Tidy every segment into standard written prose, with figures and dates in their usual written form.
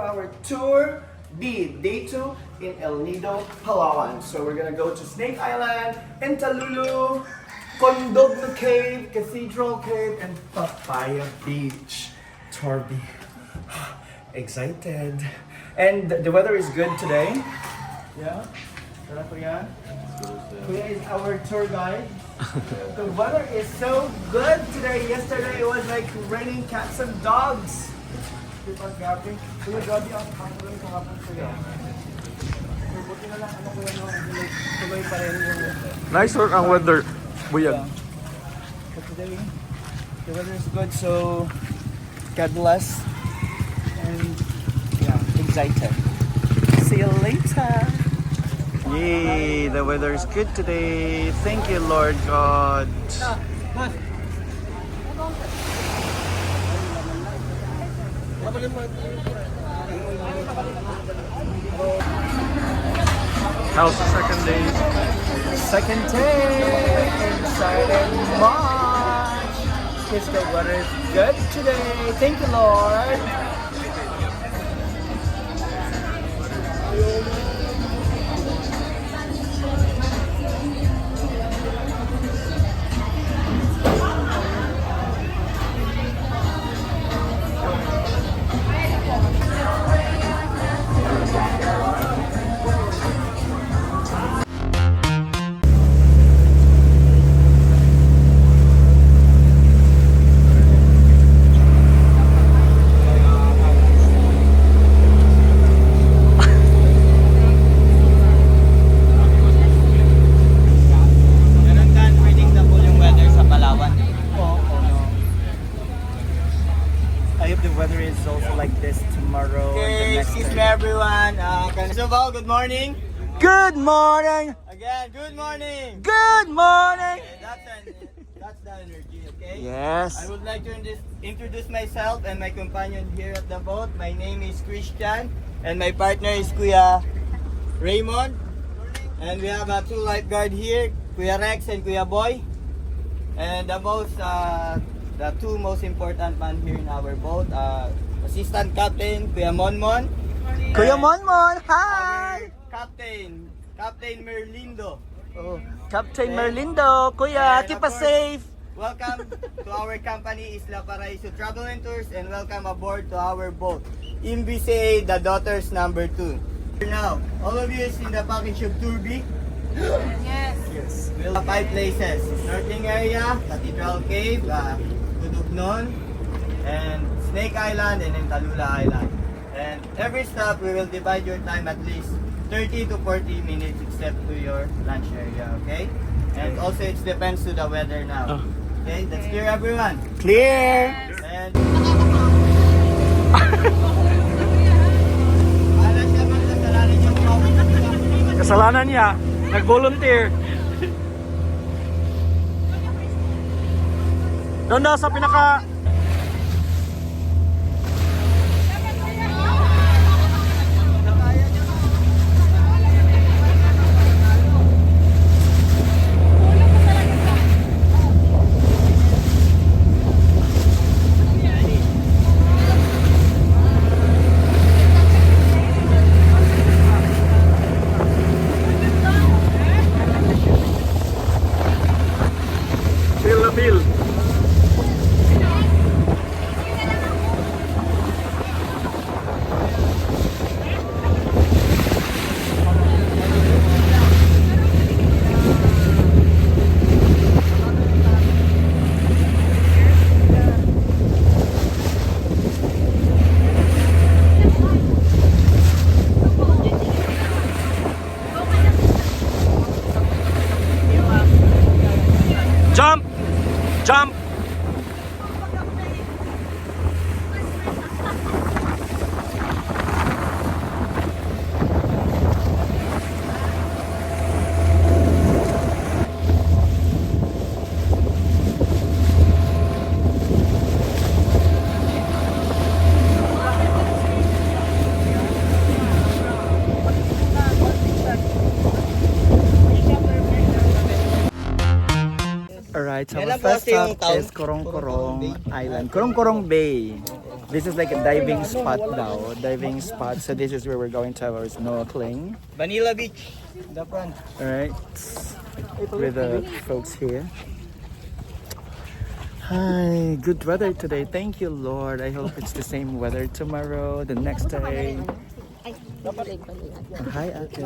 our tour B, day 2 in El Nido, Palawan. So we're gonna go to Snake Island, Entalulu, Condogno Cave, Cathedral Cave, and Papaya Beach. Torby. Excited. And the weather is good today. Yeah? Tara, Kuya. Kuya is our tour guide. The weather is so good today. Yesterday it was like raining cats and dogs. Kuya, grabe. Kuya, grabe ang kahapon kahapon, Kuya. Buti na lang, ano Kuya, no? Tuloy pa rin yung... Nice work ang weather, Buyag. But today, the weather is good, so God bless. And yeah, excited. See you later. Yay, the weather is good today. Thank you, Lord God. How's the second day? Second day inside and March. Because the weather is good today. Thank you, Lord. Meron ka predictable yung weather sa Palawan. Oh no. I hope the weather is also like this tomorrow and the Okay, next excuse me day. everyone. Carnival, good morning. Good morning! Again, good morning. Good morning! Okay, that's the energy, okay? Yes. I would like to introduce myself and my companion here at the boat. My name is Christian and my partner is Kuya Raymond. And we have two lifeguard here, Kuya Rex and Kuya Boy. And the two most important man here in our boat, Assistant Captain Kuya Monmon. Kuya and Monmon, our hi! Captain Merlindo. Oh, Captain Okay. Merlindo, Kuya, And keep of us course- safe. Welcome to our company Isla Paraiso Travel and Tours and welcome aboard to our boat MBCA The Daughters number 2. Now, all of you is in the package of Tour B. Yes. We'll have 5 places. Snorkeling area, Cathedral Cave, Tudugnon, and Snake Island and Entalula Island. And every stop we will divide your time at least 30 to 40 minutes except to your lunch area, okay? And also it depends to the weather now. Okay, that's clear everyone. Clear! And Wala siya magkasalanan yung mga Kasalanan niya, nag-volunteer. Doon daw sa pinaka... Feel na feel. Jump! Jump! Alright, so our Kailan po first kasi yung stop town? is Kurong-Kurong Kurong-Kurong Island. Kurong-Kurong Bay. This is like a diving spot now. Diving spot. So this is where we're going to have our snorkeling. Vanilla Beach, the front. Alright. With the folks here. Hi, good weather today. Thank you, Lord. I hope it's the same weather tomorrow, the next day. Hi, Ate.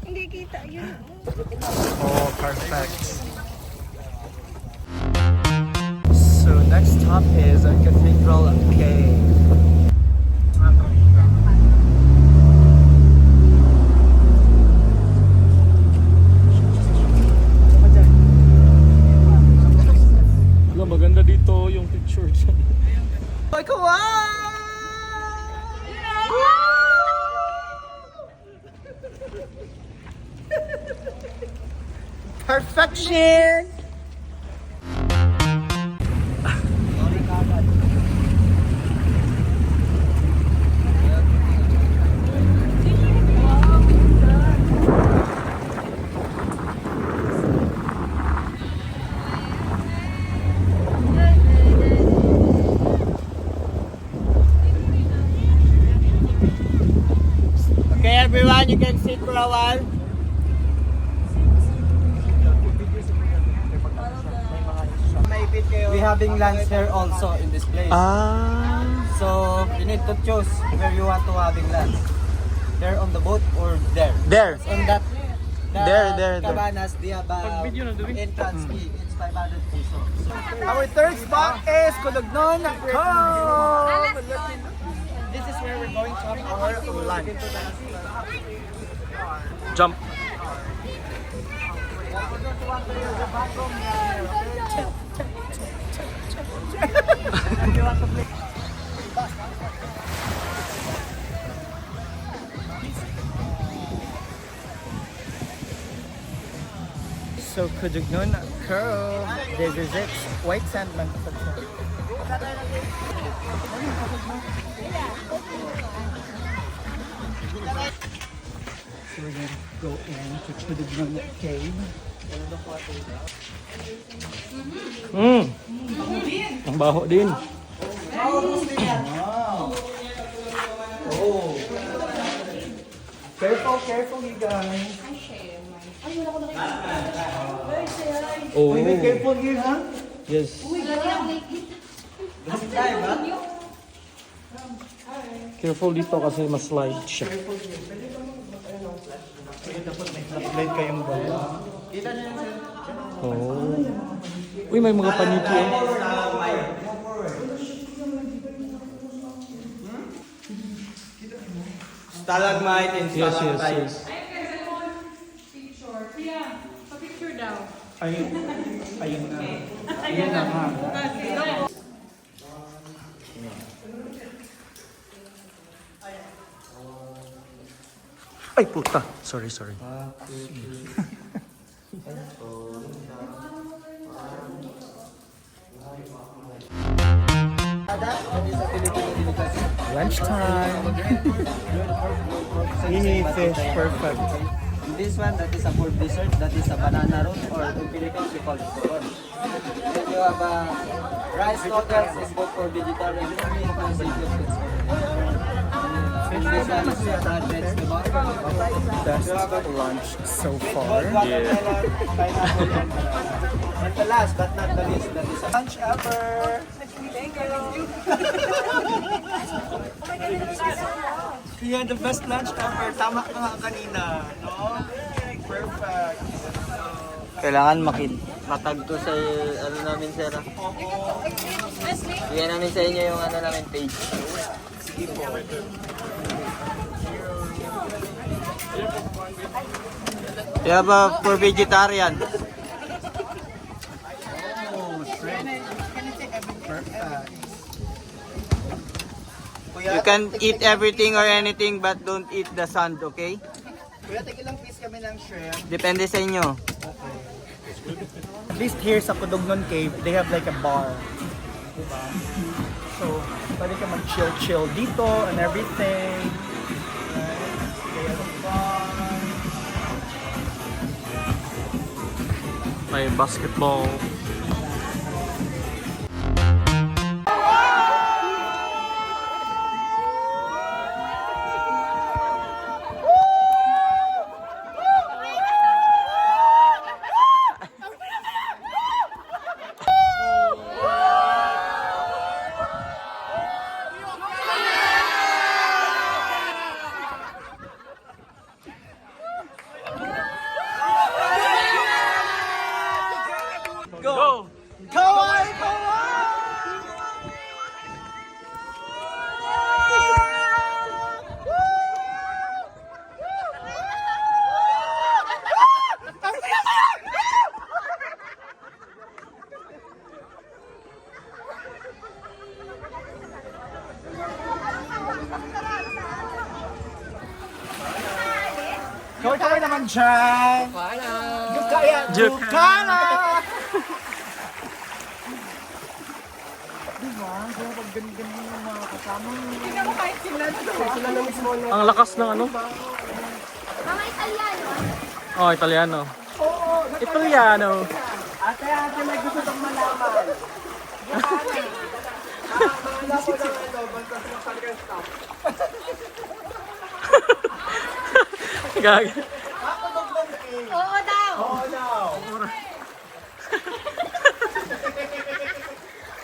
Hindi kita yun. Oh, perfect. So next stop is a Cathedral Cave. Maganda dito yung picture dyan. Oh, come on! Perfection! Okay, everyone, you can sit for a while. We having lunch here also in this place. Ah. So you need to choose where you want to having lunch. There on the boat or there. There. On that. There. Cabanas, they have entrance fee. It's 500 pesos. Our third spot is Kulugnon Cove. This is where we're going to have our lunch. Jump. So Kulugnon Cove. This is it. White sand man. So we're gonna go into Kulugnon Cave. Ang baho din. Careful, you guys. Oh. Be careful here, huh? Yes. Careful dito kasi mas slide siya. Light kayong bola. Oh. Uy, may mga paniki eh. Stalagmite and Yes. Ayun na. Ayun na nga. Ay, puta. Sorry. Lunchtime. Yee, fish, perfect. this one, that is a full dessert, that is a banana roll, or in Philippines we call it turon. Then you have rice noodles, is good for vegetarian, only for seafood. And this one is fried vegetable. Best lunch so far. And the last but not the least, that is a Lunch ever! Yeah, the best lunch ever. Tama ka nga kanina, no? Perfect. kailangan matagto sa ano namin sir. Bigyan namin sa inyo yung ano namin page. Yeah, ba for vegetarian? You can eat everything or anything but don't eat the sand, okay? Kuya, ilang piece kami ng shrimp. Depende sa inyo. At least here sa Kulugnon Cave, they have like a bar. Diba? So, pwede ka mag-chill dito and everything. Right? They have a bar. May basketball. naman dyan. Jukana. Jukana. Diba? Kaya pag ganun-ganun yung mga kasama. Tingnan mo kahit sila. Sila na mismo. Ang lakas ng ano? Mga Italiano. Oh, Italiano. Oo. Italiano. Ate, may gusto itong malaman. Mahala ko lang ito. Bantas ng pagkastop. Gag. Oo daw. Oo daw.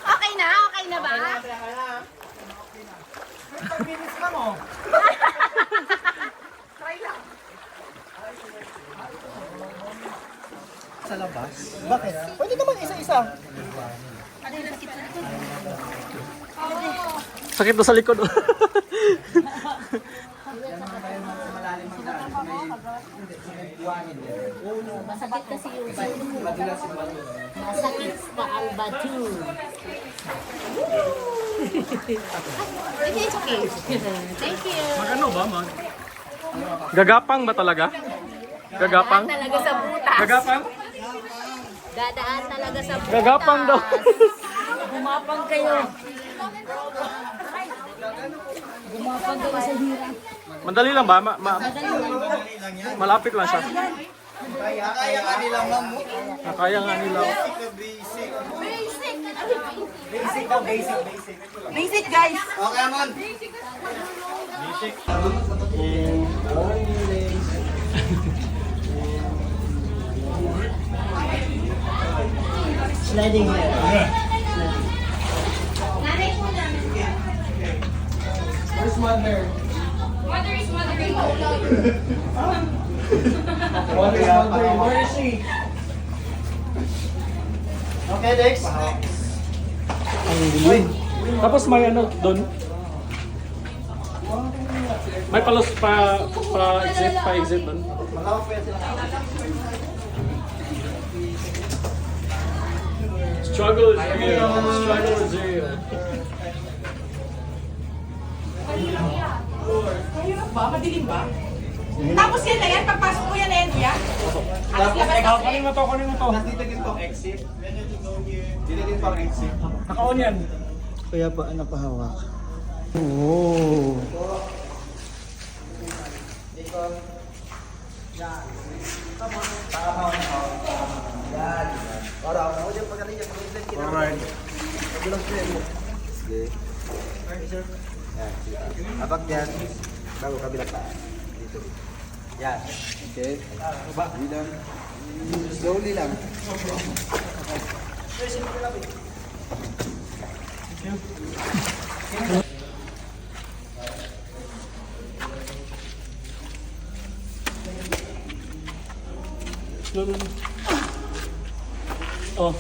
Okay na ba? Pag-finish ka mo. Sa labas? Bakit? Pwede naman isa-isa. Sakit na sa likod. Masakit kasi yung bato. Masakit pa ang bato. It's okay. Thank you. Magano ba, man? Gagapang ba talaga? Gagapang? Talaga sa butas. Gagapang? Dadaan talaga sa butas. Gagapang daw. Gumapang kayo. Gumapang kayo sa hirap. Madali lang ba? Malapit lang siya. Kaya nga nila, ma'am. Nakaya nga nila. Basic. Basic daw, basic. Basic guys. Okay, ma'am. Sliding here. Where's mother? Mother is mothering. Mother is mothering. Where is she? Okay, Dex. Ang dilim. Tapos may ano doon. May palos pa exit doon. Malawak pa yan sila. Struggle is real. Struggle is real. Madilim ba? Tapos yan na yan, pagpasok mo yan na yan, kuya. Alas labas na. Kunin mo to, kunin mo to. Dito din pang exit. Dito din pang exit. Naka-on yan. Kaya pa ano pa hawak? Oh. Alright. Sige. Abak dyan. Bago kabila pa. Dito. Yan. Okay. Hindi lang. Slowly lang. Oh. So,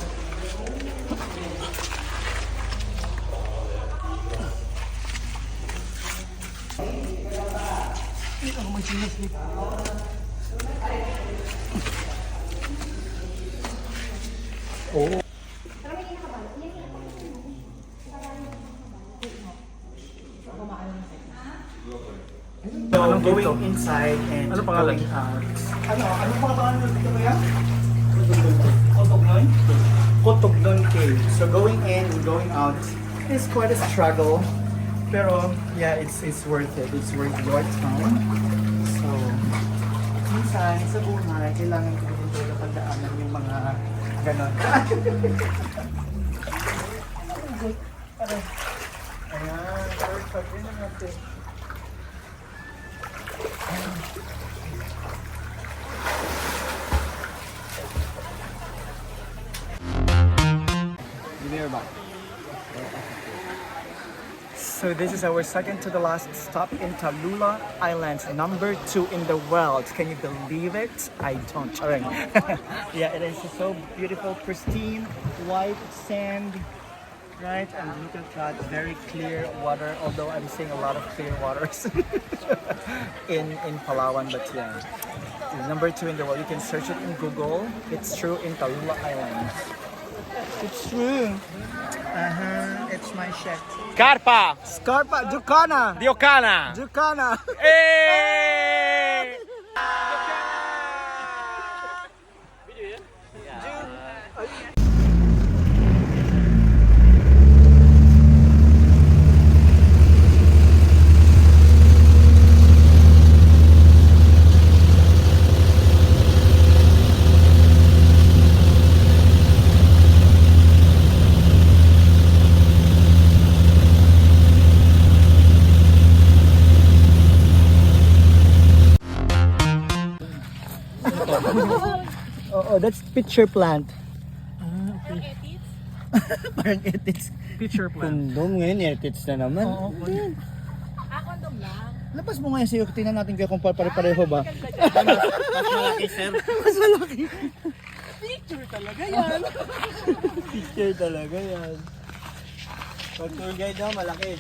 going inside and Ano pangalan? going out. Ano pangalan dito kaya? Kotognon? Kotognon Cave. So going in and going out is quite a struggle. Pero yeah, it's worth it. It's worth your time. So, minsan sa buhay, kailangan ko din talaga pagdaanan yung mga ganon. Ayan, perfect. Yun ang natin. So this is our second to the last stop in Tallulah Islands, number 2 in the world. Can you believe it? I don't. Alright. Yeah, it is so beautiful, pristine, white sand, right? And look at that, very clear water. Although I'm seeing a lot of clear waters in Palawan, but yeah, it's number 2 in the world. You can search it in Google. It's true in Tallulah Islands. It's true. It's my shit. Carpa! Scarpa, Jukana! Diocana! Jukana! Hey! Oh, that's picture plant. Parang ethics. Picture plan. Kondom ngayon, etits na naman. Kondom lang. Labas mo ngayon sa'yo, tingnan natin kayo kung pare-pareho ba. Mas malaki, sir. Mas malaki. Picture talaga yan. Picture talaga yan. Pag tour guide daw, malaki.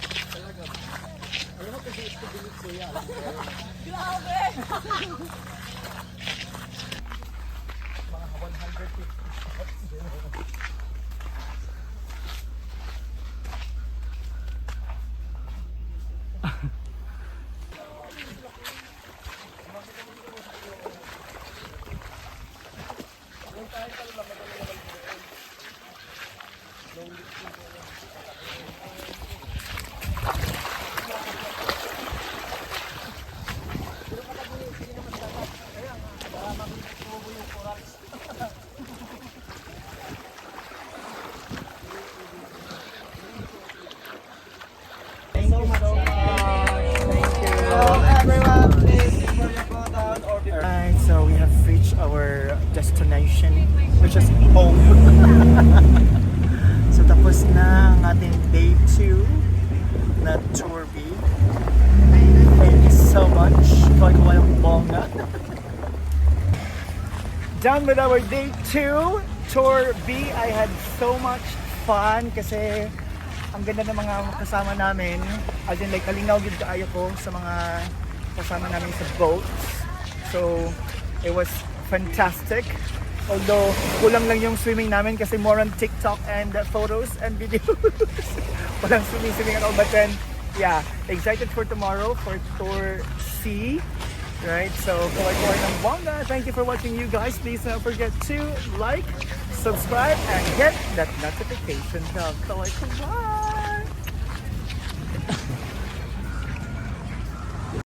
Thank you so much. Thank you. Everyone, please for your photos or Alright, so we have reached our destination, which is home. So tapos na ang ating day 2 na tour B. Thank you so much. Ikaw yung bongga. Done with our day 2 tour B. I had so much fun kasi ang ganda ng mga kasama namin. As in like kalinaw gid kaayo ko sa mga kasama namin sa boat. So it was fantastic. Although kulang lang yung swimming namin kasi more on TikTok and photos and videos. Walang swimming at all. But then yeah, excited for tomorrow for tour C. Right, so kaway-kaway ng bongga. Thank you for watching, you guys. Please don't forget to like, subscribe, and hit that notification bell. Kaway-kaway!